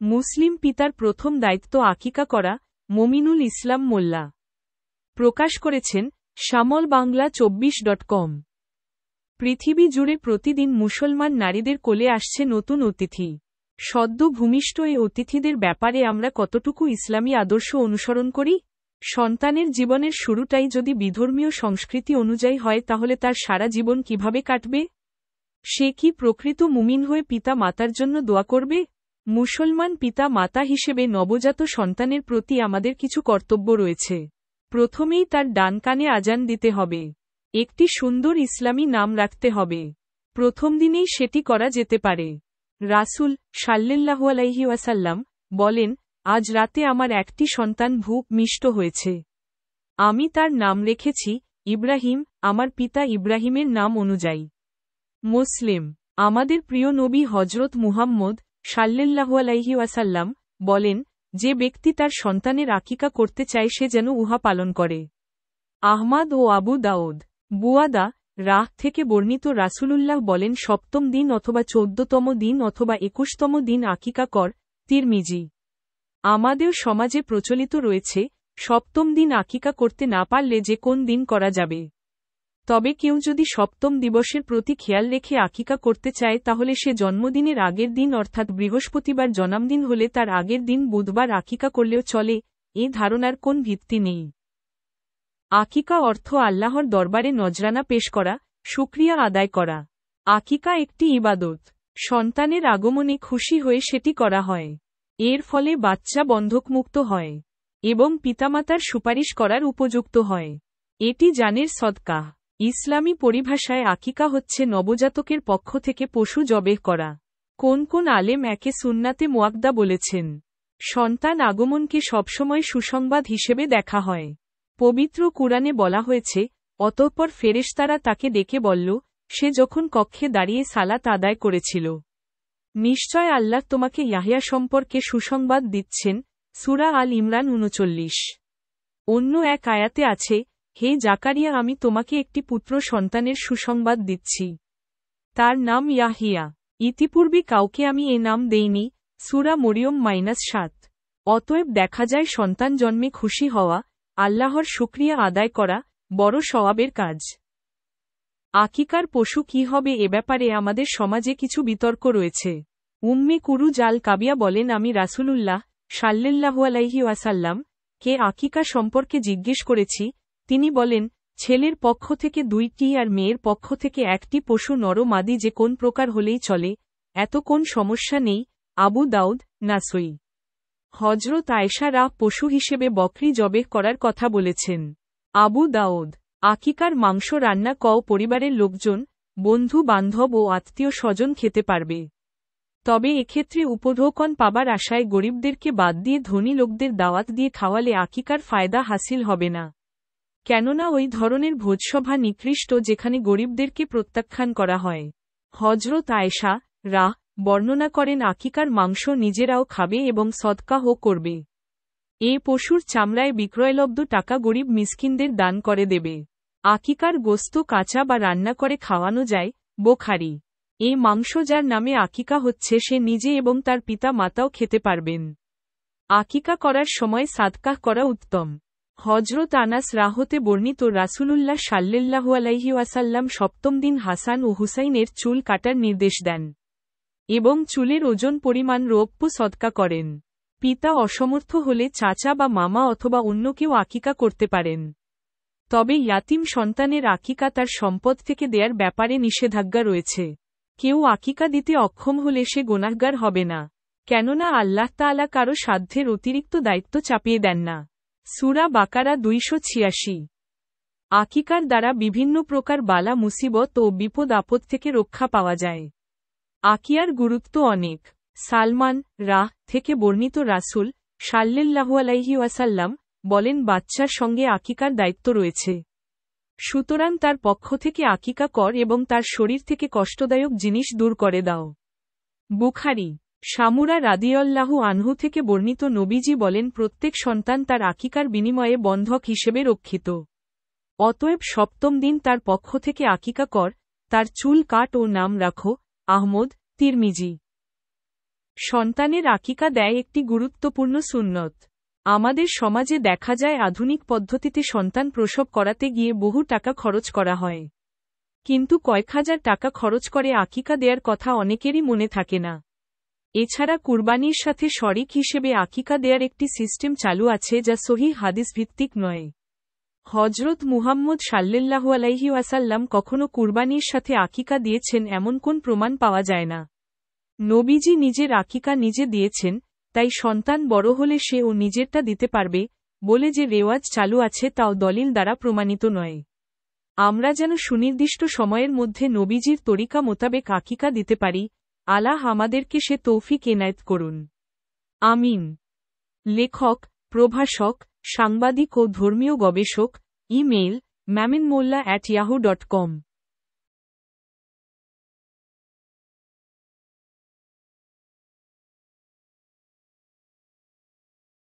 মুসলিম পিতার প্রথম দায়িত্ব আকিকা করা। মমিনুল ইসলাম মোল্লা প্রকাশ করেছেন শ্যামল বাংলা 24.com। পৃথিবী জুড়ে প্রতিদিন মুসলমান নারীদের কোলে আসছে নতুন অতিথি। সদ্য ভূমিষ্ঠ এই অতিথিদের ব্যাপারে আমরা কতটুকু ইসলামী আদর্শ অনুসরণ করি? সন্তানের জীবনের শুরুটাই যদি বিধর্মীয় সংস্কৃতি অনুযায়ী হয় তাহলে তার সারা জীবন কিভাবে কাটবে? সে কি প্রকৃত মুমিন হয়ে পিতা মাতার জন্য দোয়া করবে? মুসলমান পিতা মাতা হিসেবে নবজাত সন্তানের প্রতি আমাদের কিছু কর্তব্য রয়েছে। প্রথমেই তার ডান কানে আজান দিতে হবে। একটি সুন্দর ইসলামী নাম রাখতে হবে। প্রথম দিনেই সেটি করা যেতে পারে। রাসূল সাল্লাল্লাহু আলাইহি ওয়াসাল্লাম বলেন, আজ রাতে আমার একটি সন্তান ভূমিষ্ঠ হয়েছে। আমি তার নাম রেখেছি ইব্রাহিম, আমার পিতা ইব্রাহিমের নাম অনুযায়ী। মুসলিম। আমাদের প্রিয় নবী হজরত মুহাম্মদ সাল্লাল্লাহু আলাইহি ওয়াসাল্লাম বলেন, যে ব্যক্তি তার সন্তানের আকিকা করতে চায় সে যেন উহা পালন করে। আহমাদ ও আবু দাউদ বুয়াদা রাহ থেকে বর্ণিত রাসূলুল্লাহ বলেন, সপ্তম দিন অথবা 14তম দিন অথবা 21তম দিন আকিকা কর। তিরমিজি। আমাদের সমাজে প্রচলিত রয়েছে সপ্তম দিন আকিকা করতে না পারলে যে কোন দিন করা যাবে। তবে কেউ যদি সপ্তম দিবসের প্রতি খেয়াল রেখে আকিকা করতে চায় তাহলে সে জন্মদিনের আগের দিন অর্থাৎ বৃহস্পতিবার জন্মদিন হলে তার আগের দিন বুধবার আকিকা করলেও চলে। এ ধারণার কোন ভিত্তি নেই। আকিকা অর্থ আল্লাহর দরবারে নজরানা পেশ করা, শুকরিয়া আদায় করা। আকিকা একটি ইবাদত। সন্তানের আগমনে খুশি হয়ে সেটি করা হয়। এর ফলে বাচ্চা বন্ধকমুক্ত হয় এবং পিতামাতার সুপারিশ করার উপযুক্ত হয়। এটি জানের সদকাহ। ইসলামী পরিভাষায় আকিকা হচ্ছে নবজাতকের পক্ষ থেকে পশু জবেহ করা। কোন কোন আলেম একে সুন্নাতে মুআক্কাদা বলেছেন। সন্তান আগমনকে সবসময় সুসংবাদ হিসেবে দেখা হয়। পবিত্র কুরআনে বলা হয়েছে, অতঃপর ফেরেশতারা তাকে ডেকে বলল, সে যখন কক্ষে দাঁড়িয়ে সালাত আদায় করেছিল। নিশ্চয় আল্লাহ তোমাকে ইয়াহইয়া সম্পর্কে সুসংবাদ দিচ্ছেন। সূরা আল ইমরান 39। অন্য এক আয়াতে আছে, হে জাকারিয়া, আমি তোমাকে একটি পুত্র সন্তানের সুসংবাদ দিচ্ছি। তার নাম ইয়াহিয়া। ইতিপূর্বে কাউকে আমি এ নাম দেইনি। সূরা মরিয়ম -7। অতএব দেখা যায় সন্তান জন্মে খুশি হওয়া, আল্লাহর শুকরিয়া আদায় করা বড় সওয়াবের কাজ। আকিকার পশু কি হবে এ ব্যাপারে আমাদের সমাজে কিছু বিতর্ক রয়েছে। উম্মে কুরুজ আল কাবিয়া বলেন, আমি রাসূলুল্লাহ সাল্লাল্লাহু আলাইহি ওয়াসাল্লাম কে আকিকা সম্পর্কে জিজ্ঞেস করেছি। তিনি বলেন, ছেলের পক্ষ থেকে 2টি আর মেয়ের পক্ষ থেকে 1টি পশু নর মাদি যে কোন প্রকার হলেই চলে, এত কোন সমস্যা নেই। আবু দাউদ নাসই। হযরত আয়েশা পশু হিসেবে বকরি জবেহ করার কথা বলেছেন। আবু দাউদ। আকিকার মাংস রান্না পরিবারের লোকজন, বন্ধু বান্ধব ও আত্মীয় স্বজন খেতে পারবে। তবে এক্ষেত্রে উপঢৌকন পাবার আশায় গরিবদেরকে বাদ দিয়ে ধনী লোকদের দাওয়াত দিয়ে খাওয়ালে আকিকার ফায়দা হাসিল হবে না। কেননা ওই ধরনের ভোজসভা নিকৃষ্ট যেখানে গরিবদেরকে প্রত্যাখ্যান করা হয়। হযরত আয়েশা বর্ণনা করেন, আকিকার মাংস নিজেরাও খাবে এবং সদকাহ করবে। এ পশুর চামড়ায় বিক্রয়লব্ধ টাকা গরিব মিসকিনদের দান করে দেবে। আকিকার গোস্ত কাঁচা বা রান্না করে খাওয়ানো যায়। বোখারি। এই মাংস যার নামে আকিকা হচ্ছে সে নিজে এবং তার পিতা মাতাও খেতে পারবেন। আকিকা করার সময় সাদকাহ করা উত্তম। হযরত আনাস হতে বর্ণিত, রাসূলুল্লাহ সাল্লাল্লাহু আলাইহি ওয়াসাল্লাম সপ্তম দিন হাসান ও হুসাইনের চুল কাটার নির্দেশ দেন এবং চুলের ওজন পরিমাণ রৌপ্য সদকা করেন। পিতা অসমর্থ হলে চাচা বা মামা অথবা অন্য কেউ আকিকা করতে পারেন। তবে ইয়াতিম সন্তানের আকিকা তার সম্পদ থেকে দেয়ার ব্যাপারে নিষেধাজ্ঞা রয়েছে। কেউ আকিকা দিতে অক্ষম হলে সে গুনাহগার হবে না, কেননা আল্লাহ তাআলা কারো সাধ্যের অতিরিক্ত দায়িত্ব চাপিয়ে দেন না। সূরা বাকারা 286। আকিকার দ্বারা বিভিন্ন প্রকার বালা মুসিবত ও বিপদ আপদ থেকে রক্ষা পাওয়া যায়। আকিয়ার গুরুত্ব অনেক। সালমান থেকে বর্ণিত, রাসূল সাল্লাল্লাহু আলাইহি ওয়াসাল্লাম বলেন, বাচ্চার সঙ্গে আকিকার দায়িত্ব রয়েছে। সুতরাং তার পক্ষ থেকে আকিকা কর এবং তার শরীর থেকে কষ্টদায়ক জিনিস দূর করে দাও। বুখারী। শামুরা রাদিয়াল্লাহু আনহু থেকে বর্ণিত, নবীজি বলেন, প্রত্যেক সন্তান তার আকিকার বিনিময়ে বন্ধক হিসেবে রক্ষিত। অতএব সপ্তম দিন তার পক্ষ থেকে আকিকা কর, তার চুল কাট ও নাম রাখো। আহমদ, তিরমিজি। সন্তানের আকিকা দেয় একটি গুরুত্বপূর্ণ সুন্নত। আমাদের সমাজে দেখা যায় আধুনিক পদ্ধতিতে সন্তান প্রসব করাতে গিয়ে বহু টাকা খরচ করা হয়। কিন্তু কয়েক হাজার টাকা খরচ করে আকিকা দেয়ার কথা অনেকেরই মনে থাকে না। এছাড়া কুরবানির সাথে শরিক হিসেবে আকিকা দেয়ার একটি সিস্টেম চালু আছে যা সহিহ হাদিস ভিত্তিক নয়। হজরত মুহাম্মদ সাল্লাল্লাহু আলাইহি ওয়াসাল্লাম কখনো কুরবানির সাথে আকিকা দিয়েছেন এমন কোন প্রমাণ পাওয়া যায় না। নবীজি নিজের আকিকা নিজে দিয়েছেন, তাই সন্তান বড় হলে সে ও নিজেরটা দিতে পারবে বলে যে রেওয়াজ চালু আছে তাও দলিল দ্বারা প্রমাণিত নয়। আমরা যেন সুনির্দিষ্ট সময়ের মধ্যে নবীজির তরিকা মোতাবেক আকিকা দিতে পারি, আল্লাহ আমাদেরকে সে তৌফিক এনায়েত করুন। আমিন। লেখক, প্রভাষক, সাংবাদিক ও ধর্মীয় গবেষক। Email: maminmolla@yahoo.com